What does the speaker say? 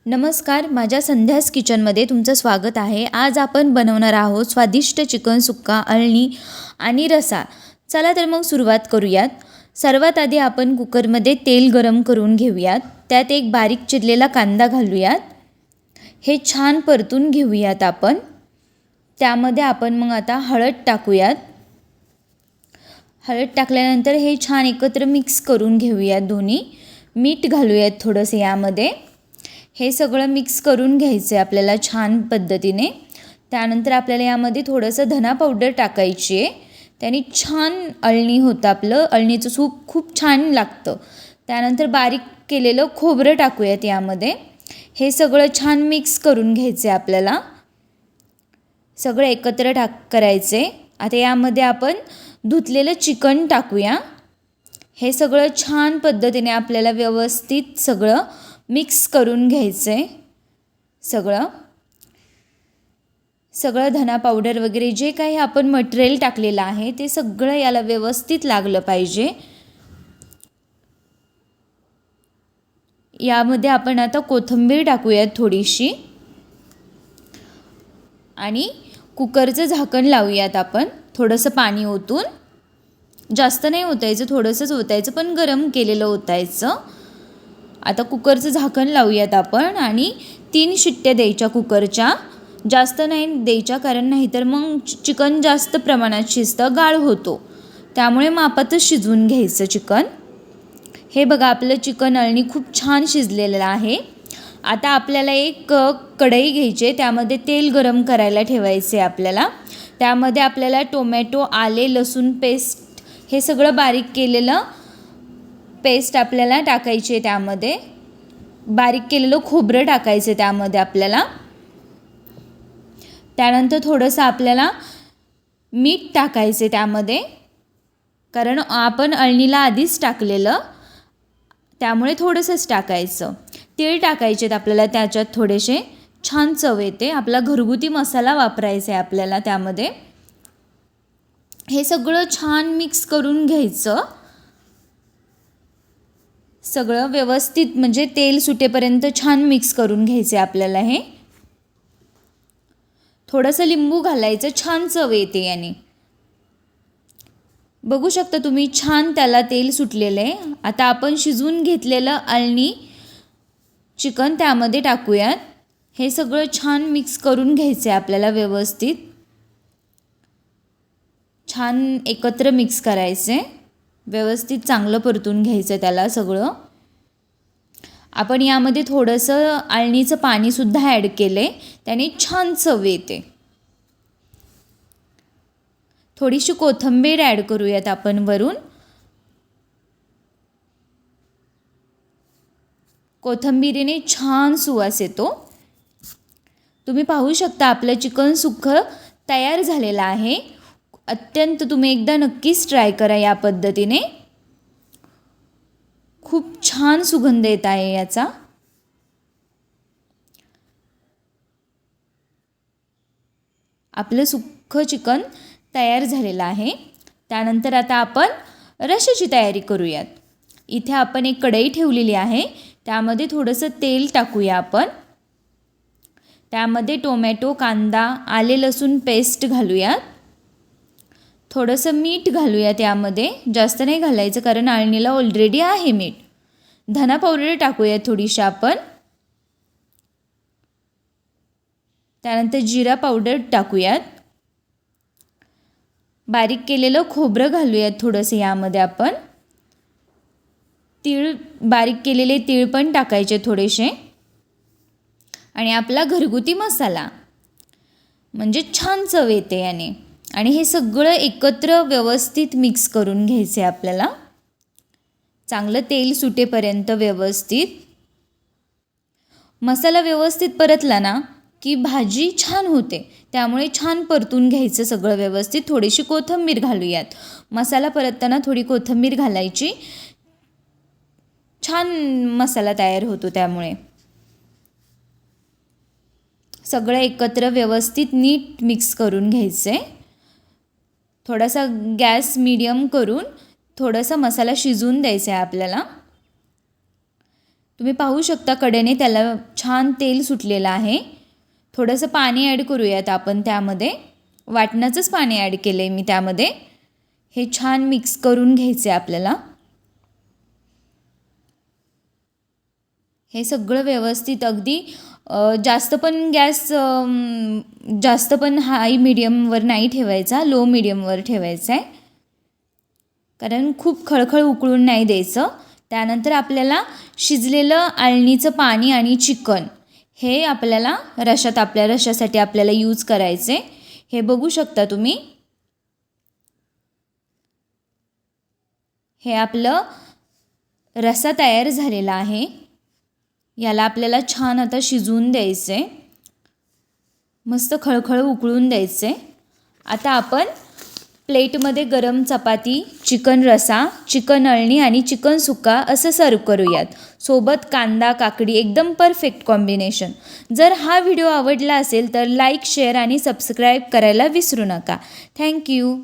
नमस्कार, माझ्या संध्यास किचनमध्ये तुमचं स्वागत आहे। आज आपण बनवणार आहोत स्वादिष्ट चिकन सुक्का, अळणी आणि रसा। चला तर मग सुरुवात करूयात। सर्वात आधी आपण कुकरमध्ये तेल गरम करून घेऊयात। त्यात एक बारीक चिरलेला कांदा घालूयात। हे छान परतून घेऊयात आपण। त्यामध्ये आपण मग आता हळद टाकूयात। हळद टाकल्यानंतर हे छान एकत्र मिक्स करून घेऊयात दोन्ही। मीठ घालूयात थोडंसं यामध्ये। हे सगळं मिक्स करून घ्यायचं आहे आपल्याला छान पद्धतीने। त्यानंतर आपल्याला यामध्ये थोडंसं धना पावडर टाकायची आहे। त्याने छान अळणी होतं, आपलं अळणीचं सूप खूप छान लागतं। त्यानंतर बारीक केलेलं खोबरं टाकूयात यामध्ये। हे सगळं छान मिक्स करून घ्यायचं आहे आपल्याला। सगळं एकत्र करायचे। आता यामध्ये आपण धुतलेलं चिकन टाकूया। हे सगळं छान पद्धतीने आपल्याला व्यवस्थित सगळं मिक्स करून घ्यायचं आहे। सगळं धना पावडर वगैरे जे काही आपण मटेरियल टाकलेलं आहे ते सगळं याला व्यवस्थित लागलं पाहिजे। यामध्ये आपण आता कोथिंबीर टाकूयात थोडीशी आणि कुकरचं झाकण लावूयात आपण थोडंसं पाणी ओतून। जास्त नाही ओतायचं, थोडंसंच ओतायचं, पण गरम केलेलं ओतायचं। आता कुकरचं झाकण लावूयात आपण आणि 3 शिट्ट्या द्यायच्या कुकरच्या। जास्त नाही द्यायच्या, कारण नाहीतर मग चिकन जास्त प्रमाणात शिजतं, गाळ होतो। त्यामुळे मापातच शिजवून घ्यायचं चिकन। हे बघा, आपलं चिकन अळणी खूप छान शिजलेलं आहे। आता आपल्याला एक कढई घ्यायची, त्यामध्ये तेल गरम करायला ठेवायचे आपल्याला। त्यामध्ये आपल्याला टोमॅटो, आले, लसूण पेस्ट हे सगळं बारीक केलेलं पेस्ट आपल्याला टाकायचे। त्यामध्ये बारीक केलेलं खोबरं टाकायचं त्यामध्ये आपल्याला। त्यानंतर थोडंसं आपल्याला मीठ टाकायचे त्यामध्ये, कारण आपण अळणीला आधीच टाकलेलं, त्यामुळे थोडंसंच टाकायचं। तीळ टाकायचे आपल्याला त्याच्यात थोडेसे, छान चव येते। आपला घरगुती मसाला वापरायचा आहे आपल्याला त्यामध्ये। हे सगळं छान मिक्स करून घ्यायचं। सगळं व्यवस्थित म्हणजे तेल सुटेपर्यंत छान मिक्स करून घ्यायचे आपल्याला। हे थोडंसं लिंबू घालायचं, छान चव येते याने। बघू शकता तुम्ही, छान त्याला तेल सुटलेलं आहे। आता आपण शिजवून घेतलेलं अळणी चिकन त्यामध्ये टाकूयात। हे सगळं छान मिक्स करून घ्यायचं आहे आपल्याला व्यवस्थित। छान एकत्र मिक्स करायचे, व्यवस्थित चांगलं परतून घ्यायचं त्याला सगळं। आपण यामध्ये थोडंसं अळणीचं पाणीसुद्धा ॲड केलं आहे, त्याने छान चव येते। थोडीशी कोथिंबीर ॲड करूयात आपण वरून। कोथिंबीरीने छान सुवास येतो। तुम्ही पाहू शकता आपलं चिकन सुक्कं तयार झालेलं आहे। अत्यंत तुम्ही एकदा नक्कीच ट्राय करा या पद्धतीने। खूप छान सुगंध येत आहे याचा। आपलं सुक्कं चिकन तयार झालेलं आहे। त्यानंतर आता आपण रश्याची तयारी करूयात। इथे आपण एक कढई ठेवलेली आहे, त्यामध्ये थोडंसं तेल टाकूया आपण। त्यामध्ये टोमॅटो, कांदा, आले लसूण पेस्ट घालूयात। थोडंसं मीठ घालूयात यामध्ये, जास्त नाही घालायचं कारण अळणीला ऑलरेडी आहे मीठ। धना पावडर टाकूयात थोडीशी आपण। त्यानंतर जिरा पावडर टाकूयात। बारीक केलेलं खोबरं घालूयात थोडंसं यामध्ये आपण। तीळ, बारीक केलेले तीळ पण टाकायचे थोडेसे। आणि आपला घरगुती मसाला, म्हणजे छान चव येते याने। आणि हे सगळं एकत्र व्यवस्थित मिक्स करून घ्यायचे आपल्याला, चांगलं तेल सुटेपर्यंत व्यवस्थित। मसाला व्यवस्थित परतला ना की भाजी छान होते, त्यामुळे छान परतून घ्यायचं सगळं व्यवस्थित। थोडीशी कोथिंबीर घालूयात, मसाला परतताना थोडी कोथिंबीर घालायची, छान मसाला तयार होतो त्यामुळे। सगळं एकत्र व्यवस्थित नीट मिक्स करून घ्यायचं आहे। थोडासा गॅस मीडियम करून थोडासा मसाला शिजवून द्यायचा आहे आपल्याला। तुम्ही पाहू शकता कडेने त्याला छान तेल सुटलेलं आहे. थोडंसं पाणी ॲड करूयात आपण त्यामध्ये. वाटणाचंच पाणी ॲड केलं आहे मी त्यामध्ये. हे छान मिक्स करून घ्यायचं आहे आपल्याला. हे सगळं व्यवस्थित अगदी जास्त पण गॅस जास्त पण हाय मीडियमवर नाही ठेवायचा, लो मीडियमवर ठेवायचा आहे. कारण खूप खळखळ उकळून नाही द्यायचं. त्यानंतर आपल्याला शिजलेलं आळणीचं पाणी आणि चिकन हे आपल्याला आपल्या रश्श्यासाठी आपल्याला यूज करायचे. हे बघू शकता तुम्ही. हे आपलं रस्सा तयार झालेला आहे. याला आपल्याला छान आता शिजवून द्यायचं आहे. मस्त खळखळ उकळून द्यायचं आहे. आता आपण प्लेटमध्ये गरम चपाती, चिकन रस्सा, चिकन अळणी आणि चिकन सुक्का असं सर्व करूयात. सोबत कांदा, काकडी एकदम परफेक्ट कॉम्बिनेशन. जर हा व्हिडिओ आवडला असेल तर लाईक, शेअर आणि सबस्क्राईब करायला विसरू नका. थँक्यू.